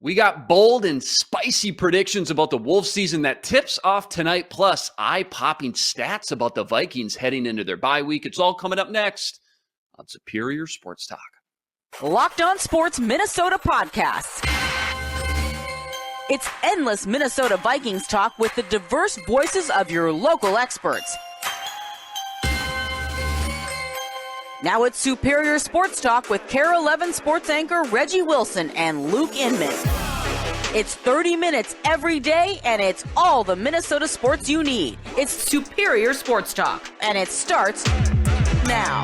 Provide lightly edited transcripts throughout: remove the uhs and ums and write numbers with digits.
We got bold and spicy predictions about the Wolves season that tips off tonight, plus eye-popping stats about the Vikings heading into their bye week. It's all coming up next on Superior Sports Talk. Locked On Sports Minnesota Podcasts. It's endless Minnesota Vikings talk with the diverse voices of your local experts. Now it's Superior Sports Talk with KARE-11 sports anchor Reggie Wilson and Luke Inman. It's 30 minutes every day, and it's all the Minnesota sports you need. It's Superior Sports Talk, and it starts now.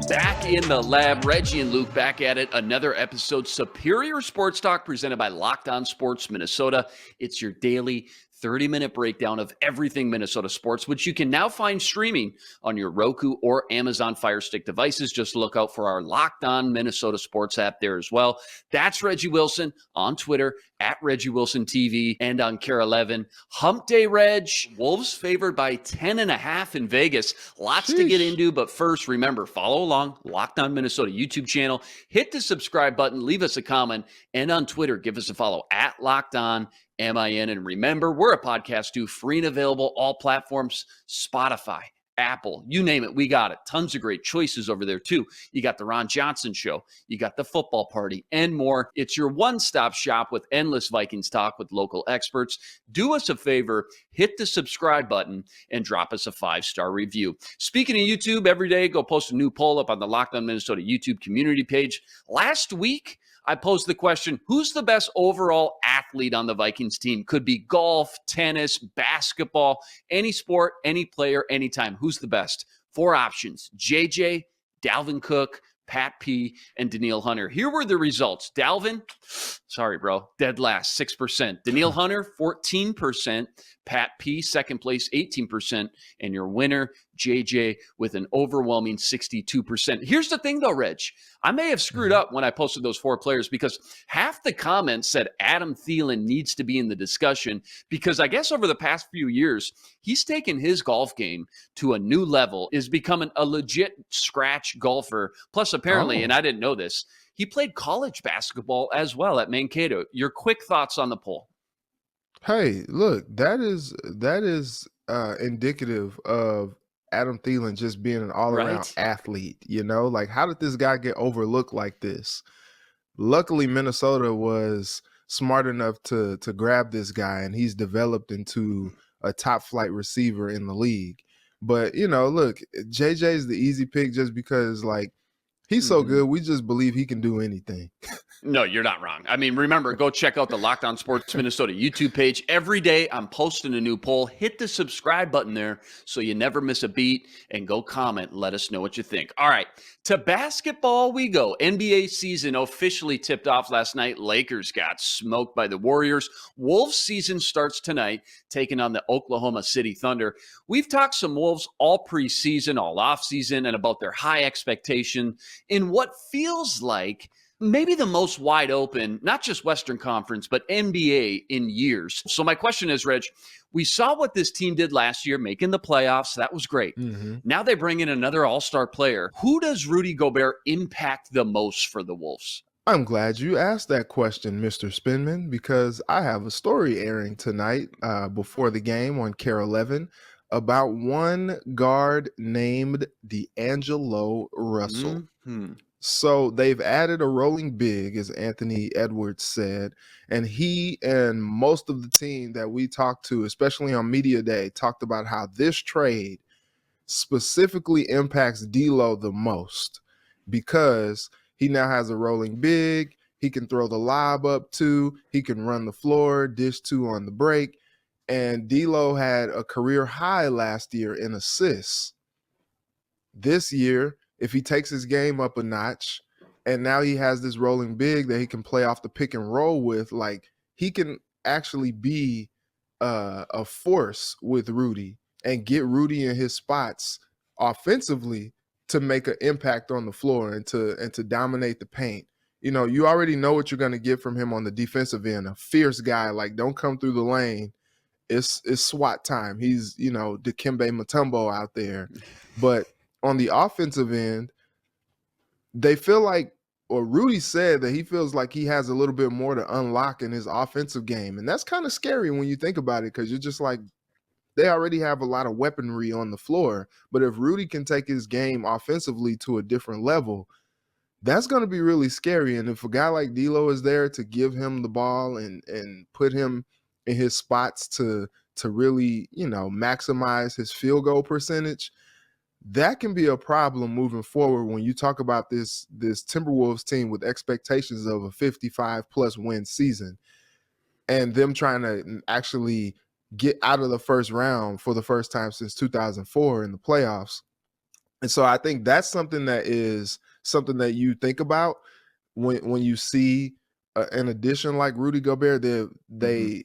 Back in the lab, Reggie and Luke back at it. Another episode, Superior Sports Talk, presented by Locked On Sports Minnesota. It's your daily 30-minute breakdown of everything Minnesota sports, which you can now find streaming on your Roku or Amazon Fire Stick devices. Just look out for our Locked On Minnesota Sports app there as well. That's Reggie Wilson on Twitter, at Reggie Wilson TV, and on KARE-11. Hump Day, Reg. Wolves favored by 10.5 in Vegas. Lots to get into, but first, remember, follow along, Locked On Minnesota YouTube channel. Hit the subscribe button, leave us a comment, and on Twitter, give us a follow, at Locked On MIN. And remember, we're a podcast too, free and available, all platforms, Spotify, Apple, you name it, we got it. Tons of great choices over there too. You got the Ron Johnson Show, you got the Football Party, and more. It's your one-stop shop with endless Vikings talk with local experts. Do us a favor, hit the subscribe button and drop us a 5-star review. Speaking of YouTube, every day go post a new poll up on the Locked On Minnesota YouTube community page. Last week, I posed the question, who's the best overall athlete on the Vikings team? Could be golf, tennis, basketball, any sport, any player, anytime. Who's the best? 4 options: JJ, Dalvin Cook, Pat P, and Danielle Hunter. Here were the results. Dalvin, sorry, bro, dead last, 6%. Danielle Hunter, 14%. Pat P, second place, 18%. And your winner, JJ, with an overwhelming 62%. Here's the thing, though, Reg. I may have screwed up when I posted those 4 players because half the comments said Adam Thielen needs to be in the discussion because I guess over the past few years, he's taken his golf game to a new level, is becoming a legit scratch golfer. Plus, apparently, and I didn't know this, he played college basketball as well at Mankato. Your quick thoughts on the poll? Hey, look, that is indicative of Adam Thielen just being an all-around athlete, you know? Like, how did this guy get overlooked like this? Luckily, Minnesota was smart enough to grab this guy, and he's developed into a top-flight receiver in the league. But, you know, look, JJ's the easy pick just because, like, he's so good, we just believe he can do anything. No, you're not wrong. I mean, remember, go check out the Locked On Sports Minnesota YouTube page. Every day I'm posting a new poll. Hit the subscribe button there so you never miss a beat, and go comment. Let us know what you think. All right, to basketball we go. NBA season officially tipped off last night. Lakers got smoked by the Warriors. Wolves season starts tonight, taking on the Oklahoma City Thunder. We've talked some Wolves all preseason, all offseason, and about their high expectation in what feels like maybe the most wide open, not just Western Conference, but NBA in years. So my question is, Reg, we saw what this team did last year, making the playoffs. That was great. Now they bring in another all-star player. Who does Rudy Gobert impact the most for the Wolves? I'm glad you asked that question, Mr. Spinman, because I have a story airing tonight before the game on KARE-11 about one guard named D'Angelo Russell. So they've added a rolling big, as Anthony Edwards said, and he and most of the team that we talked to, especially on Media Day, talked about how this trade specifically impacts D'Lo the most because he now has a rolling big. He can throw the lob up to, he can run the floor, dish to on the break, and D'Lo had a career high last year in assists. This year, if he takes his game up a notch and now he has this rolling big that he can play off the pick and roll with, like, he can actually be a force with Rudy and get Rudy in his spots offensively to make an impact on the floor and to dominate the paint. You know, you already know what you're going to get from him on the defensive end, a fierce guy, like, don't come through the lane. It's SWAT time. He's, you know, Dikembe Mutombo out there. But on the offensive end, they feel like, or Rudy said that he feels like he has a little bit more to unlock in his offensive game. And that's kind of scary when you think about it, because you're just like, they already have a lot of weaponry on the floor. But if Rudy can take his game offensively to a different level, that's going to be really scary. And if a guy like D'Lo is there to give him the ball and put him in his spots to really, maximize his field goal percentage, that can be a problem moving forward when you talk about this Timberwolves team with expectations of a 55 plus win season and them trying to actually get out of the first round for the first time since 2004 in the playoffs. And so I think that's something that you think about when you see an addition like Rudy Gobert. They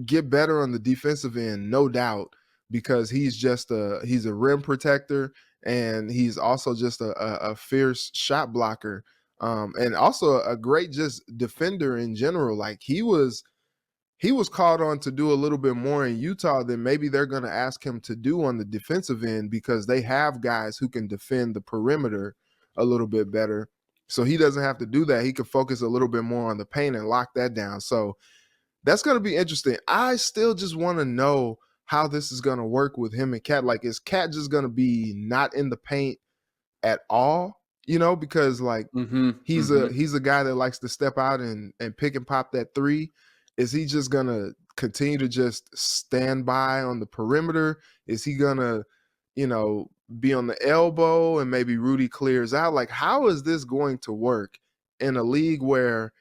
get better on the defensive end, no doubt, because he's a rim protector, and he's also just a fierce shot blocker, and also a great just defender in general. Like he was called on to do a little bit more in Utah than maybe they're going to ask him to do on the defensive end, because they have guys who can defend the perimeter a little bit better. So he doesn't have to do that. He can focus a little bit more on the paint and lock that down. So that's going to be interesting. I still just want to know how this is going to work with him and Cat. Like, is Cat just going to be not in the paint at all? Because like he's a guy that likes to step out and pick and pop that three. Is he just going to continue to just stand by on the perimeter? Is he going to, be on the elbow and maybe Rudy clears out? Like, how is this going to work in a league where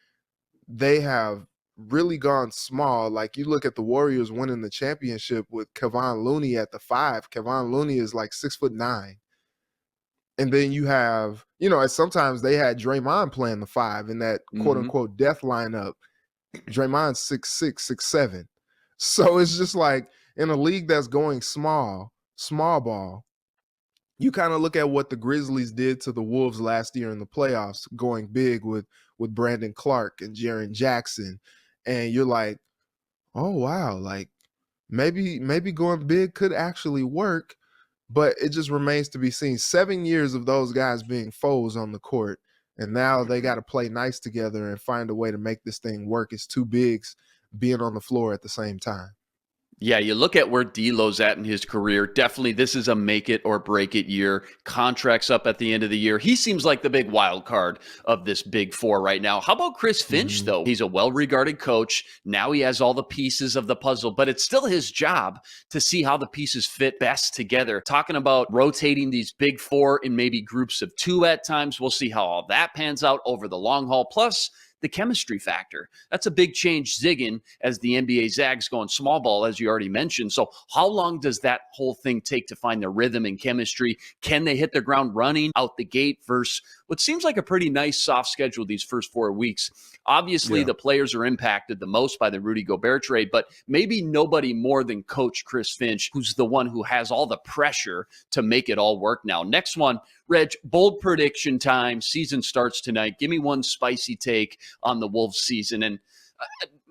they have really gone small? Like, you look at the Warriors winning the championship with Kevon Looney at the 5. Kevon Looney is like 6'9". And then you have, sometimes they had Draymond playing the 5 in that quote unquote death lineup. Draymond's 6'6", 6'7". So it's just like, in a league that's going small ball, you kind of look at what the Grizzlies did to the Wolves last year in the playoffs, going big with Brandon Clark and Jaren Jackson. And you're like, oh, wow, like maybe going big could actually work, but it just remains to be seen. 7 years of those guys being foes on the court, and now they got to play nice together and find a way to make this thing work. It's two bigs being on the floor at the same time. Yeah, you look at where D'Lo's at in his career. Definitely, this is a make it or break it year. Contracts up at the end of the year. He seems like the big wild card of this big four right now. How about Chris Finch, though? He's a well-regarded coach. Now he has all the pieces of the puzzle, but it's still his job to see how the pieces fit best together. Talking about rotating these big four in maybe groups of 2 at times. We'll see how all that pans out over the long haul. Plus, the chemistry factor. That's a big change zigging as the NBA zags going small ball, as you already mentioned. So how long does that whole thing take to find the rhythm and chemistry? Can they hit the ground running out the gate versus what seems like a pretty nice soft schedule these first 4 weeks? Obviously, the players are impacted the most by the Rudy Gobert trade, but maybe nobody more than Coach Chris Finch, who's the one who has all the pressure to make it all work now. Next one, Reg, bold prediction time. Season starts tonight. Give me one spicy take on the Wolves season. And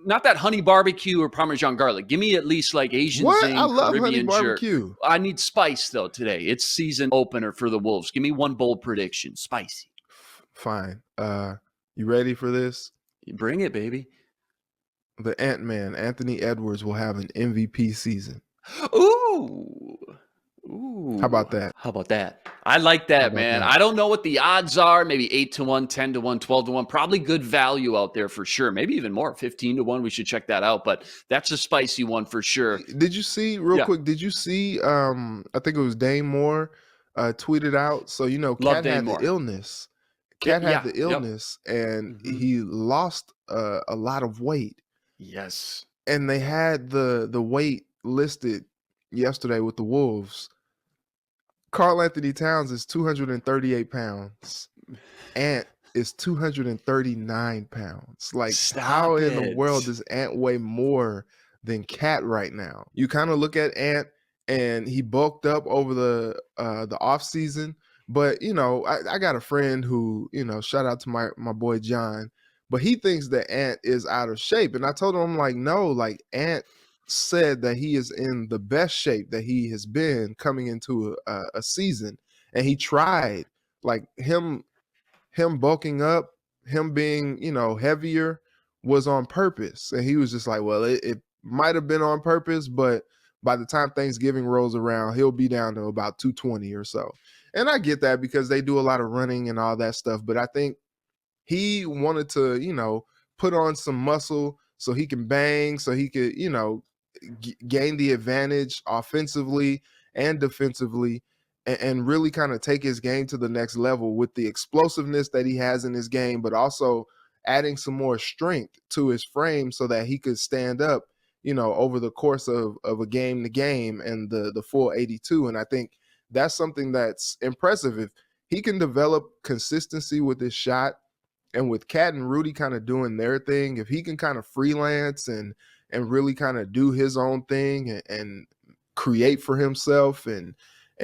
not that honey barbecue or Parmesan garlic. Give me at least like Asian zing, I love Caribbean honey barbecue. jerk. I need spice, though, today. It's season opener for the Wolves. Give me one bold prediction. Spicy. Fine. You ready for this? Bring it, baby. The Ant-Man, Anthony Edwards, will have an MVP season. Ooh. How about that? How about that? I like that, man. That? I don't know what the odds are. Maybe 8-1, 10-1, 12-1. Probably good value out there for sure. Maybe even more, 15-1. We should check that out. But that's a spicy one for sure. Did you see, quick, did you see, I think it was Dame Moore tweeted out. So, Cat had the illness. Cat had the illness, and he lost a lot of weight. Yes. And they had the weight listed yesterday with the Wolves. Karl-Anthony Towns is 238 pounds. Ant is 239 pounds. Like, how in the world does Ant weigh more than Cat right now? You kind of look at Ant, and he bulked up over the off season. But, I got a friend who, shout out to my boy John, but he thinks that Ant is out of shape. And I told him, I'm like, no, like Ant said that he is in the best shape that he has been coming into a season. And he tried, like him him bulking up, him being, heavier was on purpose. And he was just like, well, it might have been on purpose, but by the time Thanksgiving rolls around, he'll be down to about 220 or so. And I get that because they do a lot of running and all that stuff. But I think he wanted to, put on some muscle so he can bang, so he could, gain the advantage offensively and defensively, and really kind of take his game to the next level with the explosiveness that he has in his game, but also adding some more strength to his frame so that he could stand up, over the course of a game to game and the full 82. And I think that's something that's impressive. If he can develop consistency with his shot, and with Cat and Rudy kind of doing their thing, if he can kind of freelance and really kind of do his own thing and create for himself and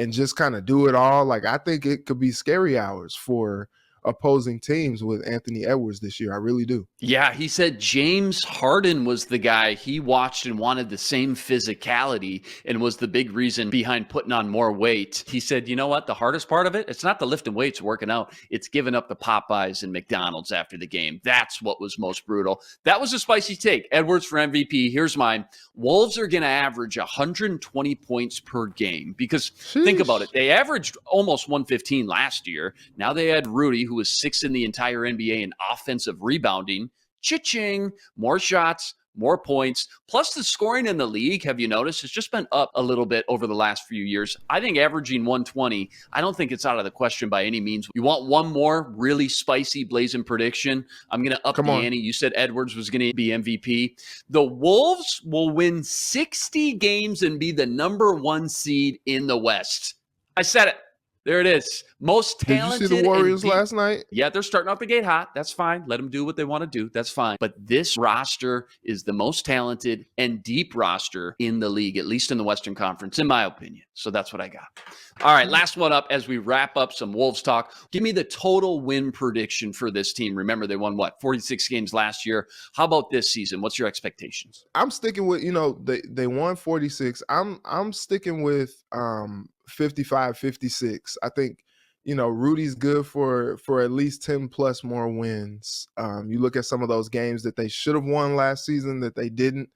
just kind of do it all, like, I think it could be scary hours for opposing teams with Anthony Edwards this year. I really do. Yeah, he said James Harden was the guy he watched and wanted the same physicality and was the big reason behind putting on more weight. He said, you know what? The hardest part of it, it's not the lifting weights, working out. It's giving up the Popeyes and McDonald's after the game. That's what was most brutal. That was a spicy take. Edwards for MVP. Here's mine. Wolves are going to average 120 points per game because think about it. They averaged almost 115 last year. Now they had Rudy, who was sixth in the entire NBA in offensive rebounding. Cha-ching, more shots, more points. Plus the scoring in the league, have you noticed, has just been up a little bit over the last few years. I think averaging 120, I don't think it's out of the question by any means. You want one more really spicy blazing prediction? I'm going to up the ante. You said Edwards was going to be MVP. The Wolves will win 60 games and be the number 1 seed in the West. I said it. There it is. Most talented. Did you see the Warriors last night? Yeah, they're starting out the gate hot. That's fine. Let them do what they want to do. That's fine. But this roster is the most talented and deep roster in the league, at least in the Western Conference, in my opinion. So that's what I got. All right, last one up as we wrap up some Wolves talk. Give me the total win prediction for this team. Remember, they won, 46 games last year. How about this season? What's your expectations? I'm sticking with, they won 46. I'm sticking with 55, 56. I think, Rudy's good for at least 10 plus more wins. You look at some of those games that they should have won last season that they didn't.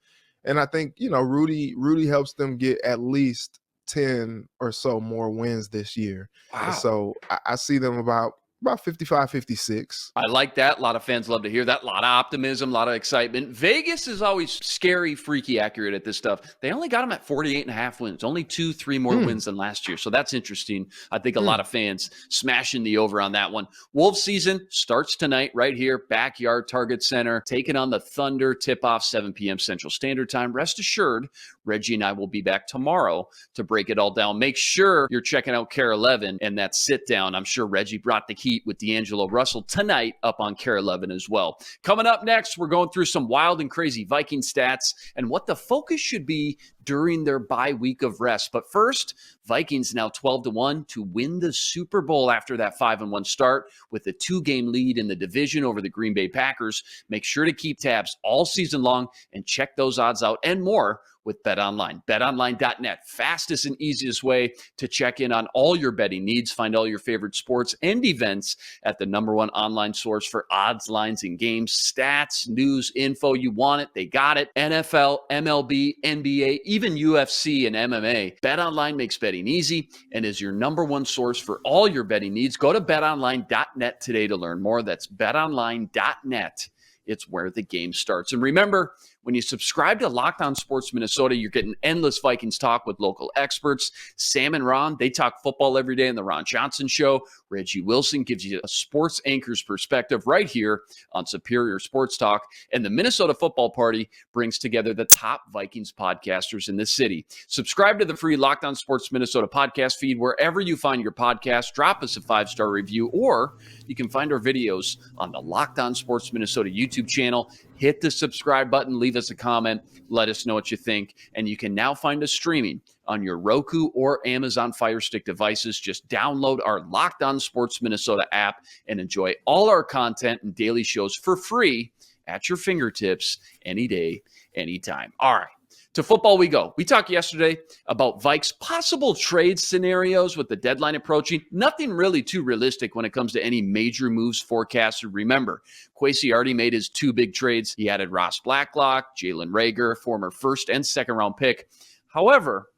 And I think, Rudy helps them get at least 10 or so more wins this year. Wow. And so I see them about 55, 56. I like that. A lot of fans love to hear that. A lot of optimism, a lot of excitement. Vegas is always scary, freaky accurate at this stuff. They only got them at 48.5 wins, only 2-3 more wins than last year. So that's interesting. I think a lot of fans smashing the over on that one. Wolves season starts tonight right here, backyard Target Center, taking on the Thunder, tip-off 7 p.m. Central Standard Time. Rest assured, Reggie and I will be back tomorrow to break it all down. Make sure you're checking out KARE 11 and that sit down. I'm sure Reggie brought the heat with D'Angelo Russell tonight up on KARE 11 as well. Coming up next, we're going through some wild and crazy Viking stats and what the focus should be during their bye week of rest. But first, Vikings now 12-1 to win the Super Bowl after that 5-1 start with a 2-game lead in the division over the Green Bay Packers. Make sure to keep tabs all season long and check those odds out and more with BetOnline. BetOnline.net, fastest and easiest way to check in on all your betting needs. Find all your favorite sports and events at the #1 online source for odds, lines, and games, stats, news, info. You want it, they got it. NFL, MLB, NBA, even UFC and MMA. BetOnline makes betting easy and is your #1 source for all your betting needs. Go to betonline.net today to learn more. That's betonline.net. It's where the game starts. And remember, when you subscribe to Locked On Sports Minnesota, you're getting endless Vikings talk with local experts. Sam and Ron, they talk football every day in the Ron Johnson Show. Reggie Wilson gives you a sports anchor's perspective right here on Superior Sports Talk. And the Minnesota Football Party brings together the top Vikings podcasters in the city. Subscribe to the free Locked On Sports Minnesota podcast feed wherever you find your podcast. Drop us a 5-star review, or you can find our videos on the Locked On Sports Minnesota YouTube channel. Hit the subscribe button, leave us a comment, let us know what you think. And you can now find us streaming on your Roku or Amazon Fire Stick devices. Just download our Locked On Sports Minnesota app and enjoy all our content and daily shows for free at your fingertips any day, anytime. All right. To football we go. We talked yesterday about Vikes' possible trade scenarios with the deadline approaching. Nothing really too realistic when it comes to any major moves forecasted. Remember, Kwesi already made his 2 big trades. He added Ross Blacklock, Jalen Reagor, former first and second round pick. However,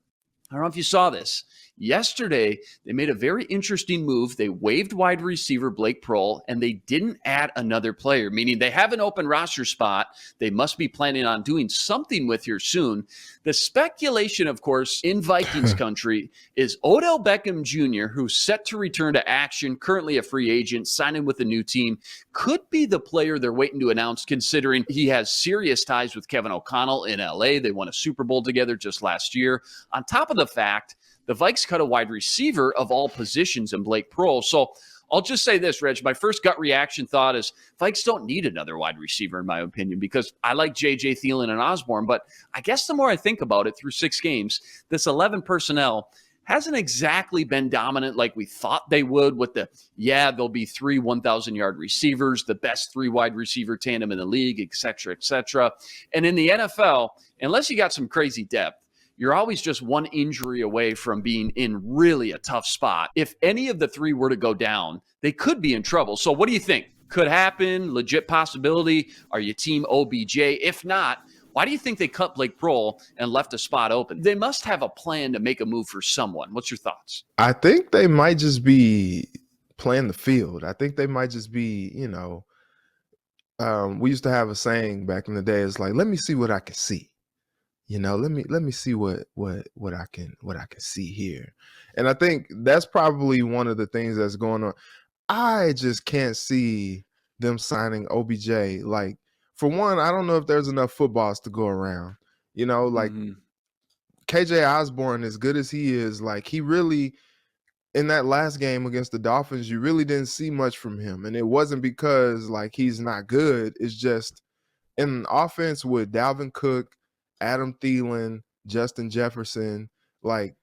I don't know if you saw this. Yesterday, they made a very interesting move. They waived wide receiver Blake Prohl, and they didn't add another player, meaning they have an open roster spot they must be planning on doing something with here soon. The speculation, of course, in Vikings country is Odell Beckham Jr., who's set to return to action, currently a free agent, signing with a new team, could be the player they're waiting to announce, considering he has serious ties with Kevin O'Connell in LA. They won a Super Bowl together just last year. On top of the fact, the Vikes cut a wide receiver of all positions in Blake Prohl. So I'll just say this, Reg. My first gut reaction thought is Vikes don't need another wide receiver, in my opinion, because I like J.J. Thielen and Osborne. But I guess the more I think about it through 6 games, this 11 personnel hasn't exactly been dominant like we thought they would with there'll be 3 1,000-yard receivers, the best 3 wide receiver tandem in the league, et cetera, et cetera. And in the NFL, unless you got some crazy depth, you're always just one injury away from being in really a tough spot. If any of the 3 were to go down, they could be in trouble. So what do you think? Could happen? Legit possibility? Are you team OBJ? If not, why do you think they cut Blake Prohl and left a spot open? They must have a plan to make a move for someone. What's your thoughts? I think they might just be playing the field. I think they might just be, we used to have a saying back in the day. It's like, let me see what I can see. Let me see what I can see here. And I think that's probably one of the things that's going on. I just can't see them signing OBJ. Like, for one, I don't know if there's enough footballs to go around. KJ Osborne, as good as he is, like, he really, in that last game against the Dolphins, you really didn't see much from him. And it wasn't because, like, he's not good. It's just in an offense with Dalvin Cook, Adam Thielen, Justin Jefferson, like,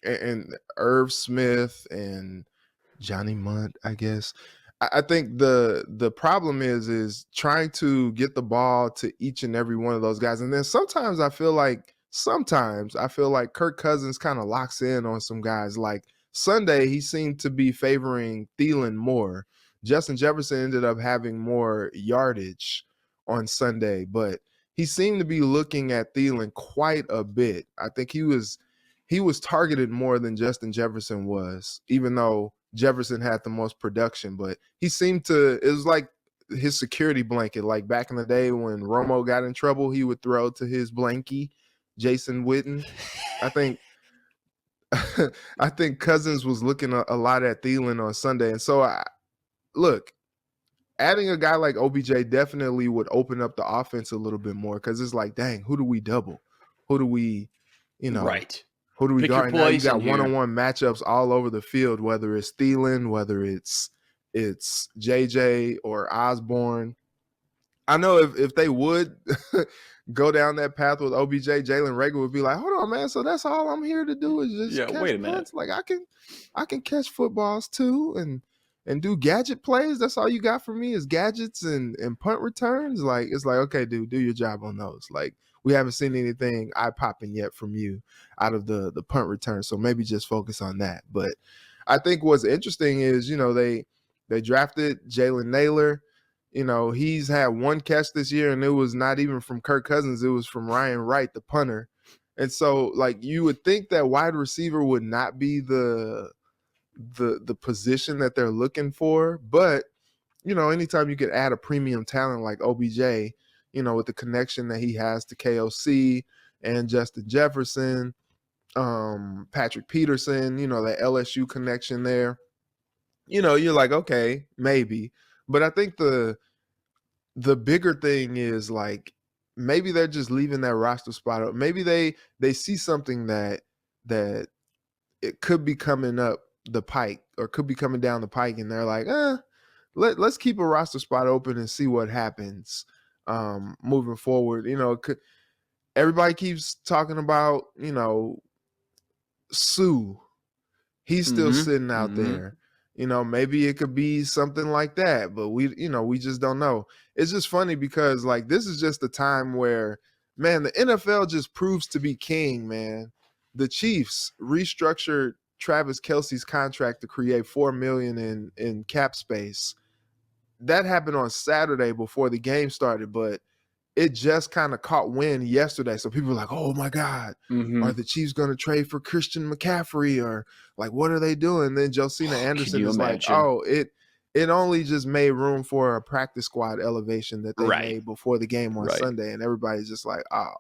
and Irv Smith and Johnny Munt, I guess. I think the problem is trying to get the ball to each and every one of those guys. And then sometimes I feel like Kirk Cousins kind of locks in on some guys. Like Sunday, he seemed to be favoring Thielen more. Justin Jefferson ended up having more yardage on Sunday, but he seemed to be looking at Thielen quite a bit. I think he was targeted more than Justin Jefferson was, even though Jefferson had the most production. But he seemed to – it was like his security blanket. Like back in the day when Romo got in trouble, he would throw to his blankie, Jason Witten. I think Cousins was looking a lot at Thielen on Sunday. And so, look, adding a guy like OBJ definitely would open up the offense a little bit more because it's like, dang, who do we double? Who do we, right. Who do we Pick guard? your Now you got poison here. one-on-one matchups all over the field, whether it's Thielen, whether it's JJ or Osborne. I know if they would go down that path with OBJ, Jalen Reagor would be like, hold on, man. So that's all I'm here to do is just catch wait a minute. punts? Like I can catch footballs too and do gadget plays. That's all you got for me is gadgets and punt returns. Like, it's like, okay, dude, do your job on those. Like, we haven't seen anything eye-popping yet from you out of the punt return. So maybe just focus on that. But I think what's interesting is, they drafted Jalen Naylor. He's had 1 catch this year, and it was not even from Kirk Cousins. It was from Ryan Wright, the punter. And so, like, you would think that wide receiver would not be the position that they're looking for. But, anytime you could add a premium talent like OBJ, with the connection that he has to KOC and Justin Jefferson, Patrick Peterson, that LSU connection there, you're like, okay, maybe. But I think the bigger thing is, like, maybe they're just leaving that roster spot up. Maybe they see something that it could be coming up the pike or could be coming down the pike, and they're like, let's keep a roster spot open and see what happens moving forward. Everybody keeps talking about, Sue. He's still sitting out there. Maybe it could be something like that, but we just don't know. It's just funny because, like, this is just a time where Man, the NFL just proves to be king, man. The Chiefs restructured Travis Kelce's contract to create $4 million in cap space. That happened on Saturday before the game started, but it just kind of caught wind yesterday. So people were like, oh my God, are the Chiefs going to trade for Christian McCaffrey? Or like, what are they doing? And then Josina Anderson is like, oh, it only just made room for a practice squad elevation that they made before the game on Sunday. And everybody's just like, oh.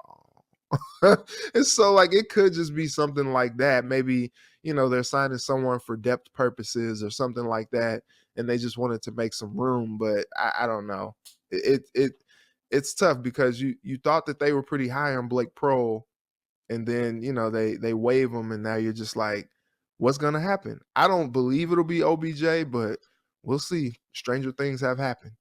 And so like it could just be something like that. Maybe, they're signing someone for depth purposes or something like that. And they just wanted to make some room. But I don't know. It's tough because you thought that they were pretty high on Blake Prohl, and then they waive him, and now you're just like, what's gonna happen? I don't believe it'll be OBJ, but we'll see. Stranger things have happened.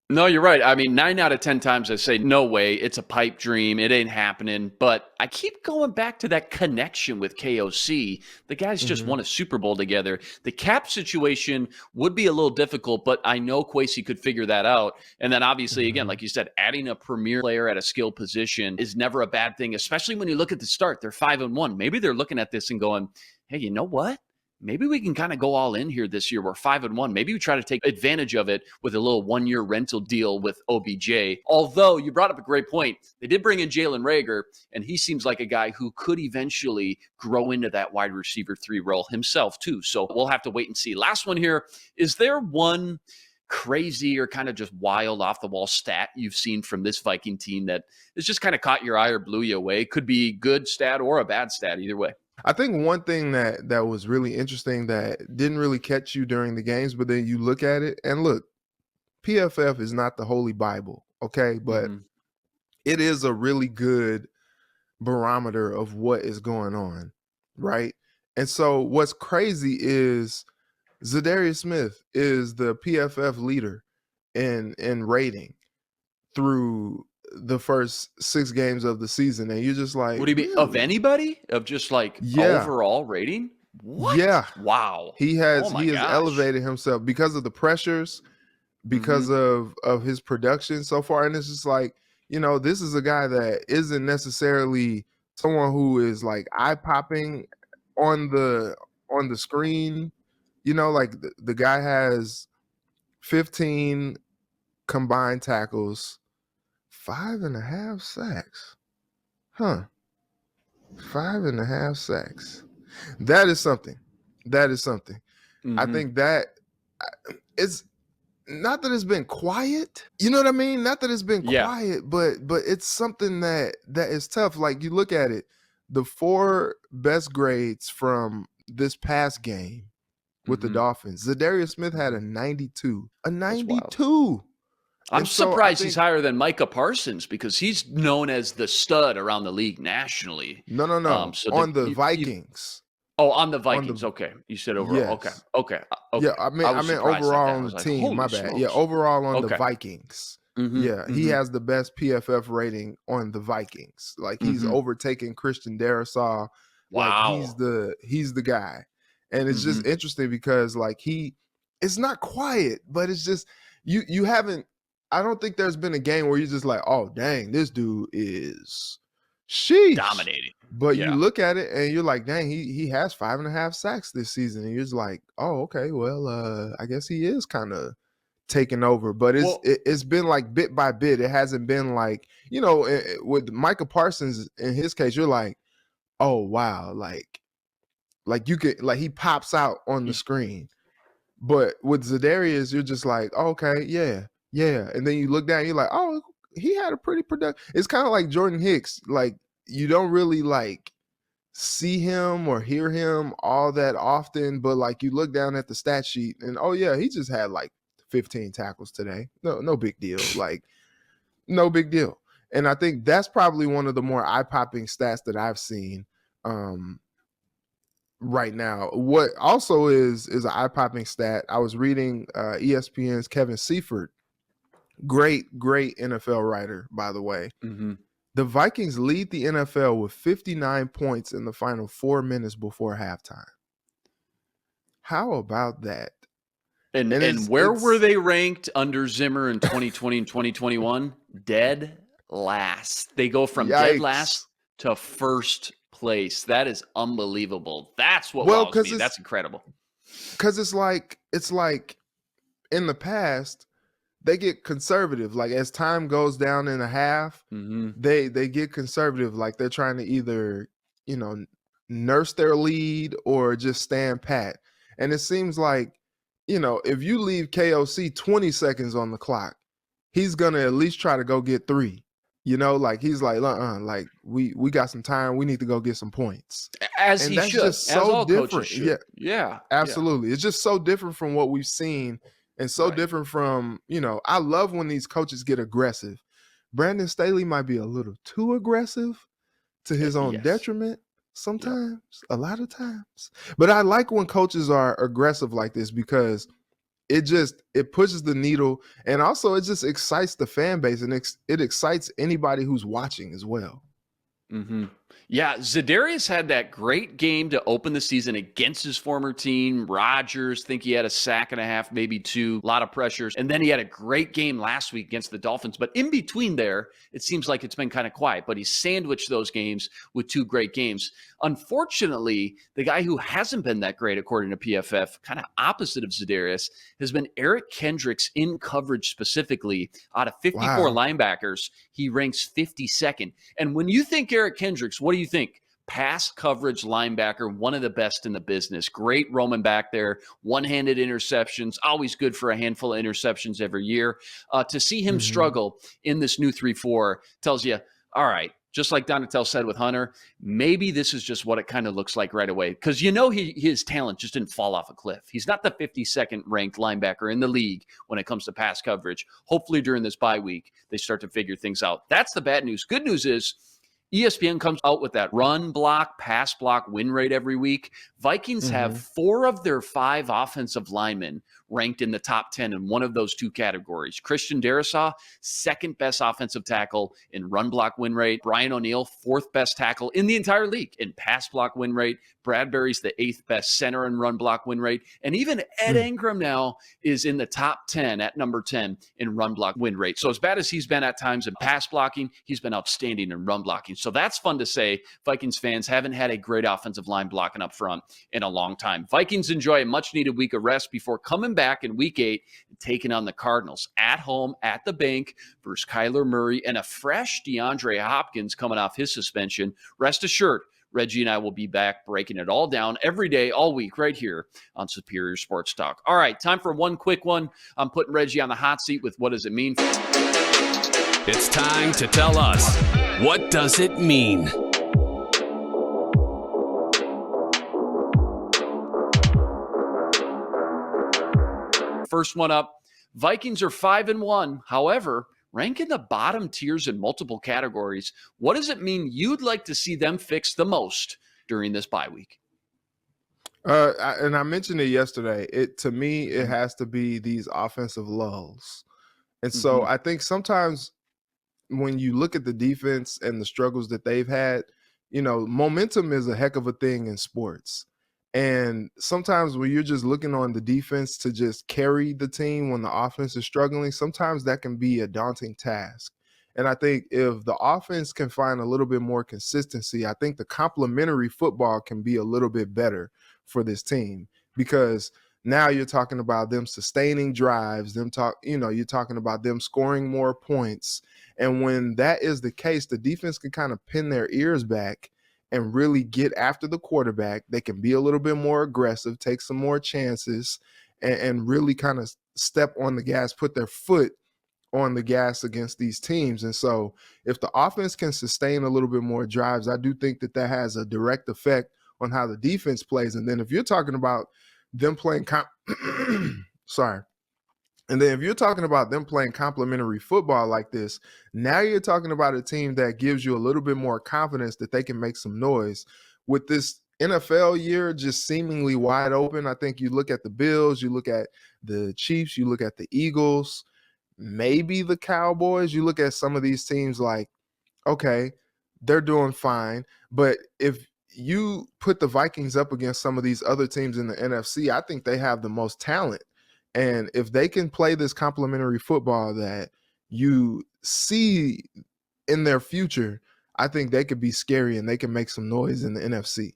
No, you're right. I mean, 9 out of 10 times I say, no way, it's a pipe dream. It ain't happening. But I keep going back to that connection with KOC. The guys just won a Super Bowl together. The cap situation would be a little difficult, but I know Kwesi could figure that out. And then obviously, again, like you said, adding a premier player at a skill position is never a bad thing, especially when you look at the start. They're 5-1. Maybe they're looking at this and going, hey, you know what? Maybe we can kind of go all in here this year. We're 5-1. Maybe we try to take advantage of it with a little 1-year rental deal with OBJ. Although you brought up a great point. They did bring in Jalen Reagor, and he seems like a guy who could eventually grow into that wide receiver 3 role himself too. So we'll have to wait and see. Last one here. Is there one crazy or kind of just wild off the wall stat you've seen from this Viking team that has just kind of caught your eye or blew you away? Could be good stat or a bad stat, either way. I think one thing that was really interesting that didn't really catch you during the games, but then you look at it and look, PFF is not the Holy Bible, okay? But it is a really good barometer of what is going on, right? And so what's crazy is Za'Darius Smith is the PFF leader in rating through the first 6 games of the season, and you're just like, what do you mean, of anybody? Of just like overall rating? What? Yeah. Wow. He has elevated himself because of the pressures, because of his production so far. And it's just like, this is a guy that isn't necessarily someone who is like eye-popping on the screen. Like the guy has 15 combined tackles, 5.5 sacks. 5.5 sacks. That is something. I think that it's not that it's been quiet. You know what I mean? Not that it's been quiet, but it's something that is tough. Like you look at it, the 4 best grades from this past game with the Dolphins. Za'Darius Smith had a 92. A 92. I'm surprised he's higher than Micah Parsons because he's known as the stud around the league nationally. No. On the Vikings. On the Vikings. Okay. You said overall. Yes. Okay. Yeah, I meant overall on the team. My bad. Yeah, overall on the Vikings. Yeah, he has the best PFF rating on the Vikings. Like he's overtaken Christian Darrisaw. Wow. Like he's the guy. And it's just interesting because like it's not quiet, but it's just you haven't. I don't think there's been a game where you're just like, oh, dang, this dude is dominating. But you look at it and you're like, dang, he has 5.5 sacks this season. And you're just like, oh, okay, well, I guess he is kind of taking over. But it's been like bit by bit. It hasn't been like, with Micah Parsons, in his case, you're like, oh, wow, like you could, like he pops out on the screen. But with Za'Darius, you're just like, oh, okay, yeah. And then you look down, you're like, oh, he had a pretty productive. It's kind of like Jordan Hicks. Like you don't really like see him or hear him all that often, but like you look down at the stat sheet and oh yeah, he just had like 15 tackles today. No big deal. Like no big deal. And I think that's probably one of the more eye-popping stats that I've seen right now. What also is an eye-popping stat, I was reading ESPN's Kevin Seifert, great NFL writer, by the way. The Vikings lead the NFL with 59 points in the final 4 minutes before halftime. How about that? And where were they ranked under Zimmer in 2020 and 2021? Dead last. They go from dead Yikes. last to first place. That is unbelievable. That's what Well, wows me. That's incredible. because it's like in the past they get conservative. Like as time goes down in a half, they get conservative. Like they're trying to either, nurse their lead or just stand pat. And it seems like, if you leave KOC 20 seconds on the clock, he's gonna at least try to go get 3. Like he's like, like we got some time. We need to go get some points. As And he that's should. just As so all coaches different. should. Yeah, Yeah. absolutely. It's just so different from what we've seen and so Right. different from, I love when these coaches get aggressive. Brandon Staley might be a little too aggressive to his own Yes. detriment sometimes, a lot of times. But I like when coaches are aggressive like this because it pushes the needle, and also it just excites the fan base, and it excites anybody who's watching as well. Yeah, za'darius had that great game to open the season against his former team. Rodgers, think he had a sack and a half, maybe 2, a lot of pressures. And then he had a great game last week against the Dolphins. But in between there, it seems like it's been kind of quiet. But he sandwiched those games with 2 great games. Unfortunately, the guy who hasn't been that great, according to PFF, kind of opposite of za'darius, has been Eric Kendricks in coverage specifically. Out of 54 linebackers, he ranks 52nd. And when you think Eric Kendricks, what do you think? Pass coverage linebacker, one of the best in the business. Great roaming back there. One-handed interceptions, always good for a handful of interceptions every year. To see him struggle in this new 3-4 tells you, all right, just like Donatel said with Hunter, maybe this is just what it kind of looks like right away. Because his talent just didn't fall off a cliff. He's not the 52nd ranked linebacker in the league when it comes to pass coverage. Hopefully during this bye week, they start to figure things out. That's the bad news. Good news is ESPN comes out with that run block, pass block win rate every week. Vikings have 4 of their 5 offensive linemen ranked in the top 10 in one of those 2 categories. Christian Darrisaw, 2nd best offensive tackle in run block win rate. Brian O'Neill, 4th best tackle in the entire league in pass block win rate. Bradbury's the 8th best center in run block win rate. And even Ed Ingram now is in the top 10 at number 10 in run block win rate. So as bad as he's been at times in pass blocking, he's been outstanding in run blocking. So that's fun to say. Vikings fans haven't had a great offensive line blocking up front in a long time. Vikings enjoy a much-needed week of rest before coming back in Week 8 and taking on the Cardinals at home at the bank versus Kyler Murray and a fresh DeAndre Hopkins coming off his suspension. Rest assured, Reggie and I will be back breaking it all down every day, all week, right here on Superior Sports Talk. All right, time for one quick one. I'm putting Reggie on the hot seat with what does it mean? It's time to tell us, what does it mean? First one up, Vikings are 5-1. However, rank in the bottom tiers in multiple categories. What does it mean you'd like to see them fix the most during this bye week? And I mentioned it yesterday. To me, it has to be these offensive lulls. And so I think sometimes when you look at the defense and the struggles that they've had, momentum is a heck of a thing in sports. And sometimes when you're just looking on the defense to just carry the team when the offense is struggling, sometimes that can be a daunting task. And I think if the offense can find a little bit more consistency, I think the complementary football can be a little bit better for this team, because now you're talking about them sustaining drives, you're talking about them scoring more points. And when that is the case, the defense can kind of pin their ears back and really get after the quarterback. They can be a little bit more aggressive, take some more chances, and really kind of step on the gas, put their foot on the gas against these teams. And so if the offense can sustain a little bit more drives, I do think that has a direct effect on how the defense plays. And then if you're talking about them playing And then if you're talking about them playing complementary football like this, now you're talking about a team that gives you a little bit more confidence that they can make some noise. With this NFL year just seemingly wide open, I think you look at the Bills, you look at the Chiefs, you look at the Eagles, maybe the Cowboys, you look at some of these teams like, okay, they're doing fine. But if you put the Vikings up against some of these other teams in the NFC, I think they have the most talent. And if they can play this complementary football that you see in their future, I think they could be scary and they can make some noise in the NFC.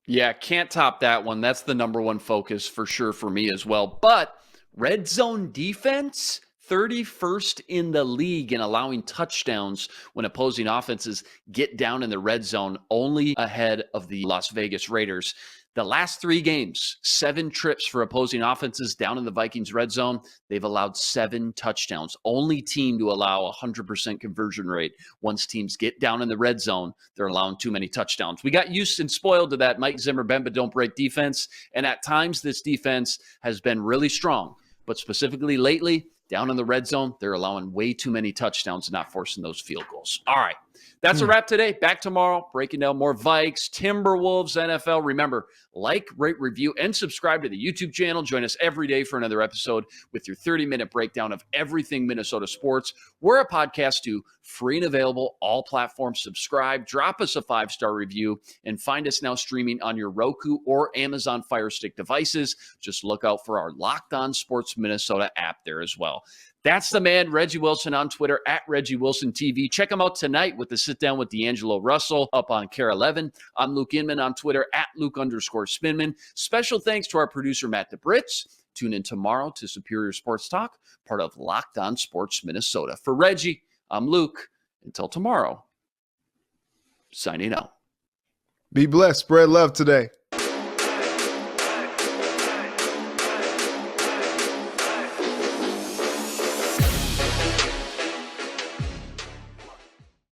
Yeah, can't top that one. That's the number one focus for sure for me as well. But red zone defense, 31st in the league in allowing touchdowns when opposing offenses get down in the red zone, only ahead of the Las Vegas Raiders. The last 3 games, 7 trips for opposing offenses down in the Vikings red zone. They've allowed 7 touchdowns. Only team to allow a 100% conversion rate. Once teams get down in the red zone, they're allowing too many touchdowns. We got used and spoiled to that Mike Zimmer bend but don't break defense. And at times, this defense has been really strong. But specifically lately, down in the red zone, they're allowing way too many touchdowns and not forcing those field goals. All right. That's a wrap today. Back tomorrow, breaking down more Vikes, Timberwolves, NFL. Remember, like, rate, review, and subscribe to the YouTube channel. Join us every day for another episode with your 30-minute breakdown of everything Minnesota sports. We're a podcast too, free and available, all platforms. Subscribe, drop us a 5-star review, and find us now streaming on your Roku or Amazon Fire Stick devices. Just look out for our Locked On Sports Minnesota app there as well. That's the man, Reggie Wilson, on Twitter, at Reggie Wilson TV. Check him out tonight with the sit-down with D'Angelo Russell up on KARE11. I'm Luke Inman on Twitter, at Luke_Spinman. Special thanks to our producer, Matt DeBritz. Tune in tomorrow to Superior Sports Talk, part of Locked On Sports Minnesota. For Reggie, I'm Luke. Until tomorrow, signing out. Be blessed. Spread love today.